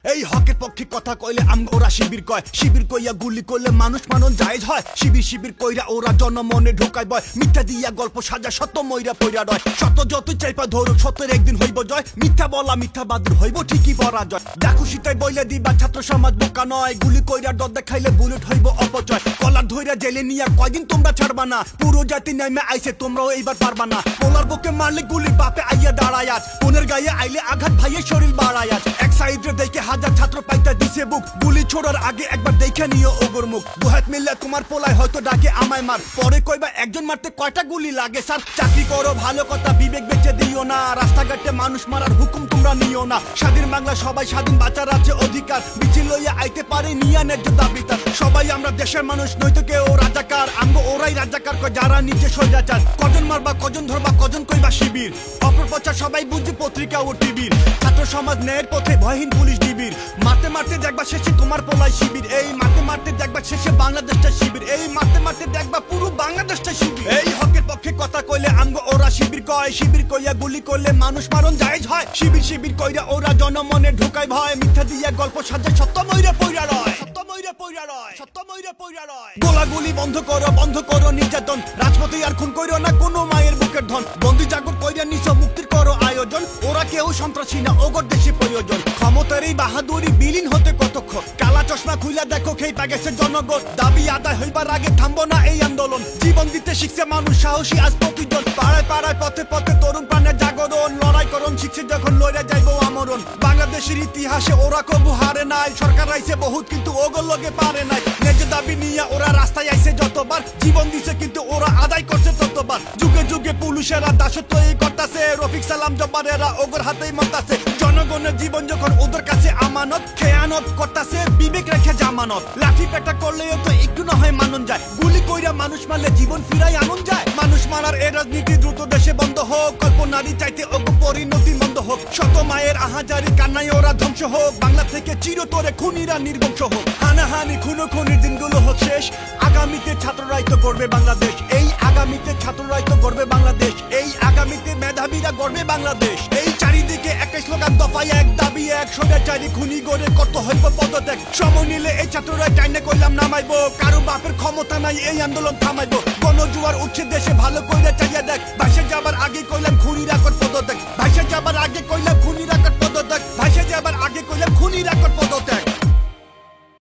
এই হকের পক্ষে কথা কইলে ওরা শিবির কয়, শিবির কইয়া গুলি করলে মানুষ মানন জায়েজ হয়। শিবির শিবির কইরা ওরা জনমনে ঢোকায় বয়, মিথ্যা দিয়া গল্প সাজা সত্য মইরা পইরা রয়। সত্য যতই চাইপা ধরুক সত্যের একদিন হইব জয়, মিথ্যা বলা মিথ্যা বাদুর হইব ঠিকই পরাজয়। দেখো সীতাই বইলে দিবা ছাত্র সমাজ বোকা নয়, গুলি কইরা ডর দেখাইলে বুলেট হইব অপচয়। কলার ধইরা জেলে নিয়া কয়দিন তোমরা ছাড়বা না, পুরো জাতি নামে আইছে তোমরাও এইবার পারবা না। পোলার বুকে মারলে গুলি বাপে আইয়া দাঁড়ায় আজ, বোনের গায়ে আইলে আঘাত ভাইয়ের শরীর বাড়ায় আজ। এক সাইডে দেখে হাজার ছাত্র পাইতা দিছে বুক, গুলি ছোড়ার আগে একবার দেখে নিও ওগর মুখ। দুহাত মিললে তোমার পোলায় হয়তো ডাকে আমায় মার, পরে কইবা একজন মারতে কয়টা গুলি লাগে স্যার। চাকরি করো ভালো কথা, বিবেক বেঁচে দিও না, রাস্তাঘাটে মানুষ মারার হুকুম তোমরা নিও না। স্বাধীন বাংলা সবাই স্বাধীন, বাঁচার আছে অধিকার, মিছিল লইয়া আইতে পারে নিয়া ন্যায্য দাবি তার। সবাই আমরা দেশের মানুষ, নয়তো কেউ রাজাকার, আমগো ওরাই রাজাকার কয় যারা নিচে স্বৈরাচার। কজন মারবা কজন ধরবা কজন কইবা শিবির, অপপ্রচার সবাই বুঝি পত্রিকা ও টিভির। ছাত্র সমাজ ন্যায়ের পথে ভয়হীন পুলিশ ডিবির, মারতে মারতে দেখবা শেষে তোমার পোলায় শিবির। এই মারতে মারতে দেখবা শেষে বাংলাদেশটা শিবির, এই মারতে মারতে দেখবা পুরো বাংলাদেশটা শিবির। এই হকের পক্ষে কথা কইলে আমগো ওরা শিবির কয়, শিবির কইয়া গুলি করলে মানুষ মারণ জায়েজ হয়। শিবির শিবির কইরা ওরা জনমনে ঢোকায় ভয়, মিথ্যা দিয়া গল্প সাজা সত্য মইরা পইরা রয়, সত্য মইরা পইরা রয়, সত্য মইরা পইরা রয়। গোলাগুলি বন্ধ করো নির্যাতন, রাজপথে আর খুন কইরো না কোনো মায়ের বুকের ধন। বন্দি জাগর কইরা নিছো মুক্তির করো আয়োজন, ওরা কেউ সন্ত্রাসী না ওগর দেশে প্রয়োজন। ক্ষমতার এই বাহাদুরি বিলীন হতে কতক্ষণ, কালা চশমা খুইলা দেখো খেই পাগেছে জনগণ। দাবি আদায় হইবার আগে থামবো না এই আন্দোলন, জীবন দিতে শিখছে মানুষ সাহসী আজ প্রতিজন। পাড়ায় পাড়ায় পথে পথে তরুণ প্রাণের জাগরণ, লড়াই করণ শিখছে যখন লড়ে যাইবো আমরণ। বাংলাদেশের ইতিহাসে ওরা কবু হারে নাই, সরকার আইছে বহুত কিন্তু ওগর লগে পারে নাই। ন্যায্য দাবি নিয়ে ওরা রাস্তায় আইছে যতবার, জীবন দিছে কিন্তু ওরা আদায় করছে ততবার। যুগে যুগে পুলিশেরা দাসত্ব এই করতাছে, রফিক সালাম জব্বারেরা ওগর হাতেই মতাছে। জনগণের জীবন যখন ওদের কাছে আমানত, খেয়ানত করতাছে বিবেক রেখে জামানত। লাঠি পেটা করলেও তো একটু না হয় মানন যায়, গুলি কইরা মানুষ মারলে জীবন ফিরাই আনন্দ যায়। মানুষ মারার এই রাজনীতি দ্রুত দেশে বন্ধ হোক, কল্পনারই চাইতে ওগো পরিণতি মন্দ হোক। শত মায়ের আহাজারি কান্নায় ওরা ধ্বংস হোক, বাংলা থেকে চিরতরে খুনিরা নির্বংশ হোক। হানাহানি খুনোখুনির দিনগুলো হোক শেষ, আগামীতে ছাত্ররাই তো গড়বে বাংলাদেশ। এই আগামীতে ছাত্ররাই তো গড়বে বাংলাদেশ, এই আগামীতে মেধাবীরা গড়বে বাংলাদেশ। এই চারিদিকে একই স্লোগান, দফায় এক দাবি এক, স্বৈরাচারী খুনি গড়ে কত হইব পদত্যাগ। সময় নিলে এই ছাত্ররা টাইনে কইলাম নামাইবো, কারো বাপের ক্ষমতা নাই এই আন্দোলন থামাইবো। গণজোয়ার উঠছে দেশে ভালো কইরা চাইয়া দেখ, ভাইসে যাবার আগে কইলাম খুনিরা কর পদত্যাগ, ভাইসে যাবার আগে কইলাম খুনিরা কর পদত্যাগ, ভাইসে যাবার আগে কইলাম খুনিরা কর পদত্যাগ।